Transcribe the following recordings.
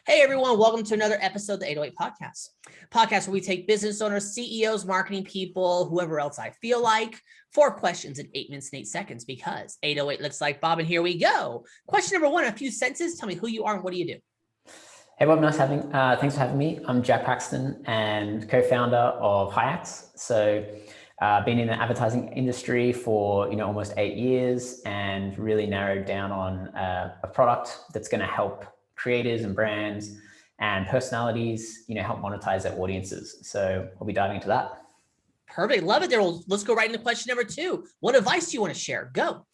Hey everyone, welcome to another episode of the 808 Podcast. Podcast where we take business owners, CEOs, marketing people, whoever else I feel like, 4 questions in 8 minutes and 8 seconds because 808 looks like Bob, and here we go. Question number 1, a few sentences. Tell me who you are and what do you do? Hey Bob, thanks for having me. I'm Jack Paxton and co-founder of Hyax. So been in the advertising industry for almost 8 years and really narrowed down on a product that's going to help creators and brands and personalities, help monetize their audiences. So we'll be diving into that. Perfect. Love it. There. Let's go right into question number 2. What advice do you want to share? Go.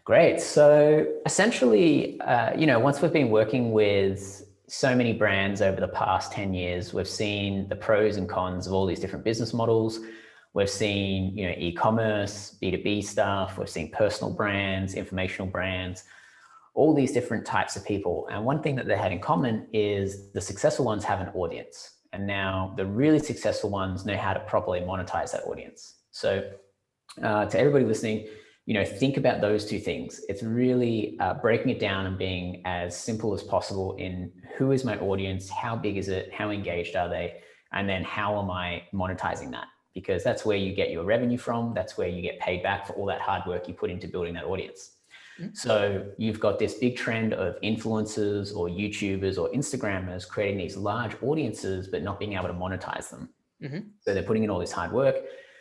Great. So essentially, once we've been working with so many brands over the past 10 years, we've seen the pros and cons of all these different business models. We've seen, e-commerce, B2B stuff. We've seen personal brands, informational brands, all these different types of people. And one thing that they had in common is the successful ones have an audience. And now the really successful ones know how to properly monetize that audience. So to everybody listening, think about those two things. It's really breaking it down and being as simple as possible in who is my audience, how big is it, how engaged are they, and then how am I monetizing that? Because that's where you get your revenue from. That's where you get paid back for all that hard work you put into building that audience. Mm-hmm. So you've got this big trend of influencers or YouTubers or Instagrammers creating these large audiences, but not being able to monetize them. Mm-hmm. So they're putting in all this hard work.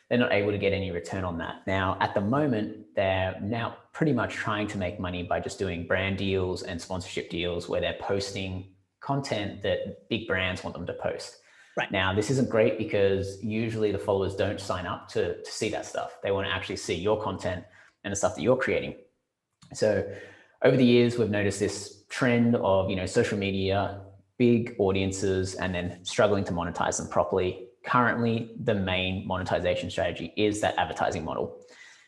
They're not able to get any return on that. Now, at the moment, they're now pretty much trying to make money by just doing brand deals and sponsorship deals where they're posting content that big brands want them to post. Right. Now, this isn't great because usually the followers don't sign up to see that stuff. They want to actually see your content and the stuff that you're creating. So over the years, we've noticed this trend of, social media, big audiences, and then struggling to monetize them properly. Currently, the main monetization strategy is that advertising model.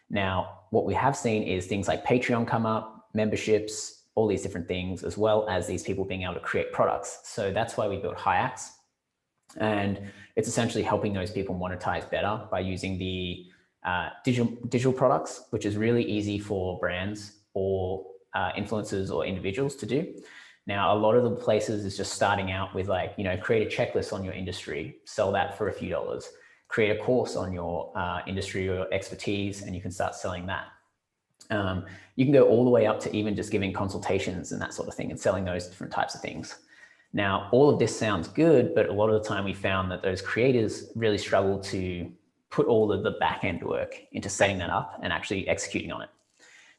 Now, what we have seen is things like Patreon come up, memberships, all these different things, as well as these people being able to create products. So that's why we built Hyax. And it's essentially helping those people monetize better by using the digital products, which is really easy for brands or influencers or individuals to do. Now, a lot of the places is just starting out with create a checklist on your industry, sell that for a few dollars, create a course on your industry or expertise, and you can start selling that. You can go all the way up to even just giving consultations and that sort of thing and selling those different types of things. Now, all of this sounds good, but a lot of the time we found that those creators really struggle to put all of the back end work into setting that up and actually executing on it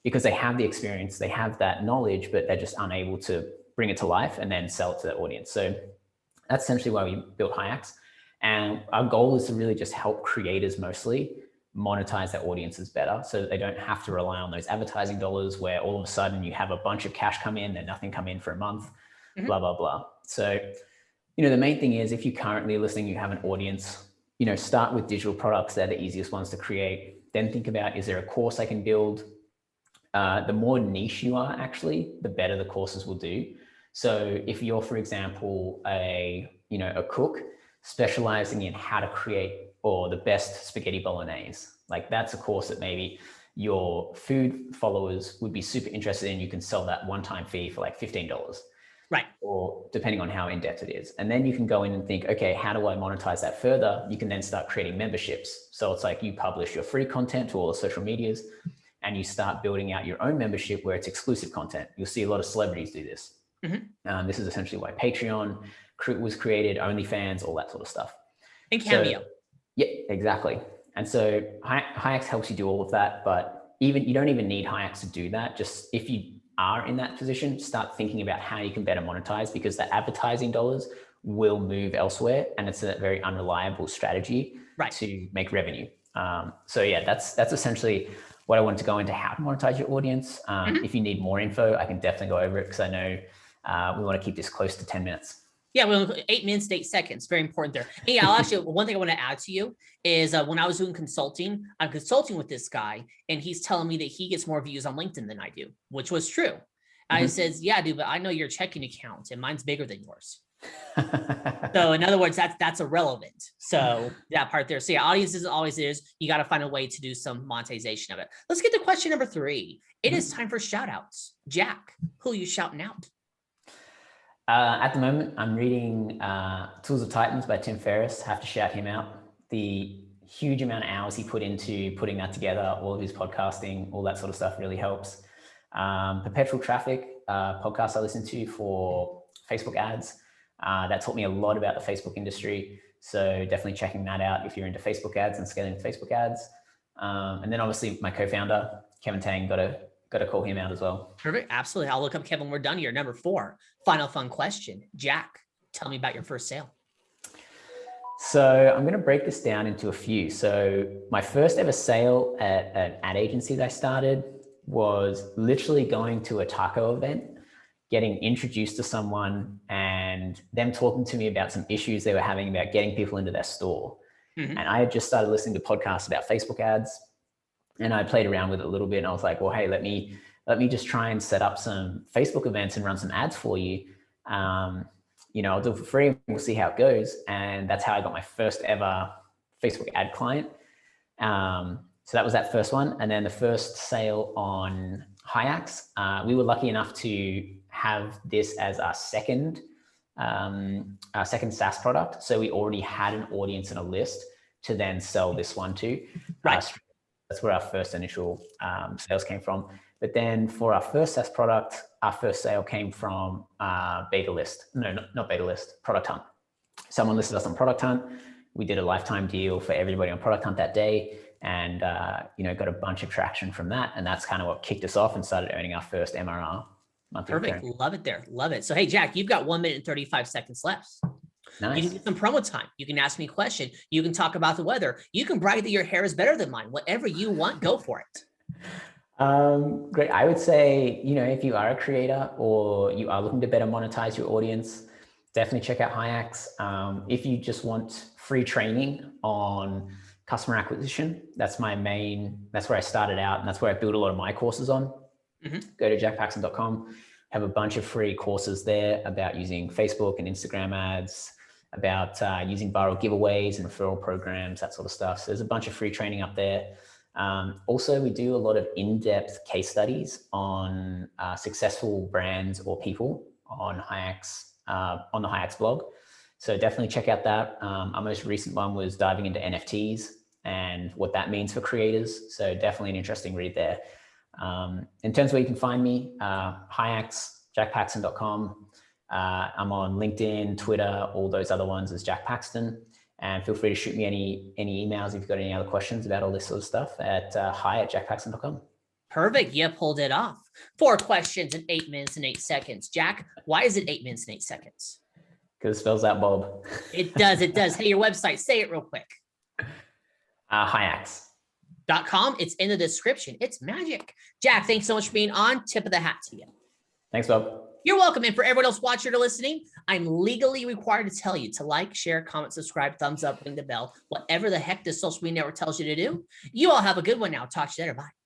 because they have the experience, they have that knowledge, but they're just unable to bring it to life and then sell it to their audience. So that's essentially why we built Hyax. And our goal is to really just help creators mostly monetize their audiences better so that they don't have to rely on those advertising dollars where all of a sudden you have a bunch of cash come in, then nothing come in for a month, blah, blah, blah. So, the main thing is if you're currently listening, you have an audience, start with digital products. They're the easiest ones to create. Then think about, is there a course I can build? The more niche you are actually, the better the courses will do. So if you're, for example, a cook specializing in how to create or the best spaghetti bolognese, like that's a course that maybe your food followers would be super interested in. You can sell that one-time fee for like $15. Right. Or depending on how in-depth it is. And then you can go in and think, okay, how do I monetize that further? You can then start creating memberships. So it's like you publish your free content to all the social medias and you start building out your own membership where it's exclusive content. You'll see a lot of celebrities do this. Mm-hmm. This is essentially why Patreon was created, OnlyFans, all that sort of stuff. And Cameo. So, yeah, exactly. And so Hyax helps you do all of that, but you don't even need Hyax to do that. Just if you are in that position, start thinking about how you can better monetize because the advertising dollars will move elsewhere and it's a very unreliable strategy to make revenue. So yeah, that's essentially what I wanted to go into, how to monetize your audience. If you need more info, I can definitely go over it because I know we want to keep this close to 10 minutes. Yeah, well, 8 minutes to 8 seconds. Very important there. Hey, I'll actually, one thing I want to add to you is when I was doing consulting, I'm consulting with this guy and he's telling me that he gets more views on LinkedIn than I do, which was true. I says, yeah, dude, but I know your checking account and mine's bigger than yours. So in other words, that's irrelevant. So that part there. So yeah, audiences always is, you got to find a way to do some monetization of it. Let's get to question number 3. It is time for shout outs. Jack, who are you shouting out? At the moment, I'm reading Tools of Titans by Tim Ferriss. Have to shout him out. The huge amount of hours he put into putting that together, all of his podcasting, all that sort of stuff really helps. Perpetual Traffic podcast I listen to for Facebook ads. That taught me a lot about the Facebook industry. So definitely checking that out if you're into Facebook ads and scaling Facebook ads. And then obviously my co-founder, Kevin Tang, got to call him out as well. Perfect. Absolutely. I'll look up Kevin. We're done here. Number 4, final fun question. Jack, tell me about your first sale. So I'm going to break this down into a few. So my first ever sale at an ad agency that I started was literally going to a taco event, getting introduced to someone and them talking to me about some issues they were having about getting people into their store. And I had just started listening to podcasts about Facebook ads, and I played around with it a little bit. And I was like, well, hey, let me just try and set up some Facebook events and run some ads for you. I'll do it for free and we'll see how it goes. And that's how I got my first ever Facebook ad client. So that was that first one. And then the first sale on Hyax, we were lucky enough to have this as our second SaaS product. So we already had an audience and a list to then sell this one to. Right. That's where our first initial sales came from. But then for our first SaaS product, our first sale came from beta list. No, not beta list, Product Hunt. Someone listed us on Product Hunt. We did a lifetime deal for everybody on Product Hunt that day, and got a bunch of traction from that. And that's kind of what kicked us off and started earning our first MRR. Perfect. Return. Love it there. Love it. So, hey, Jack, you've got 1 minute and 35 seconds left. Nice. You can get some promo time. You can ask me a question. You can talk about the weather. You can brag that your hair is better than mine. Whatever you want, go for it. Great. I would say, if you are a creator or you are looking to better monetize your audience, definitely check out Hyax. If you just want free training on customer acquisition, that's where I started out, and that's where I built a lot of my courses on. Go to jackpaxton.com. Have a bunch of free courses there about using Facebook and Instagram ads, about using viral giveaways and referral programs, that sort of stuff. So there's a bunch of free training up there. Also, we do a lot of in-depth case studies on successful brands or people on Hyax, on the Hyax blog. So definitely check out that. Our most recent one was diving into NFTs and what that means for creators. So definitely an interesting read there. In terms of where you can find me, Hyax, jackpaxton.com. I'm on LinkedIn, Twitter, all those other ones as Jack Paxton. And feel free to shoot me any emails if you've got any other questions about all this sort of stuff at hi@jackpaxton.com. Perfect. You pulled it off. 4 questions in 8 minutes and 8 seconds. Jack, why is it 8 minutes and 8 seconds? Because it spells out Bob. It does. It does. Hey, your website, say it real quick. Hyax.com. It's in the description. It's magic. Jack, thanks so much for being on. Tip of the hat to you. Thanks, Bob. You're welcome. And for everyone else watching or listening, I'm legally required to tell you to like, share, comment, subscribe, thumbs up, ring the bell, whatever the heck this social media network tells you to do. You all have a good one now. Talk to you later. Bye.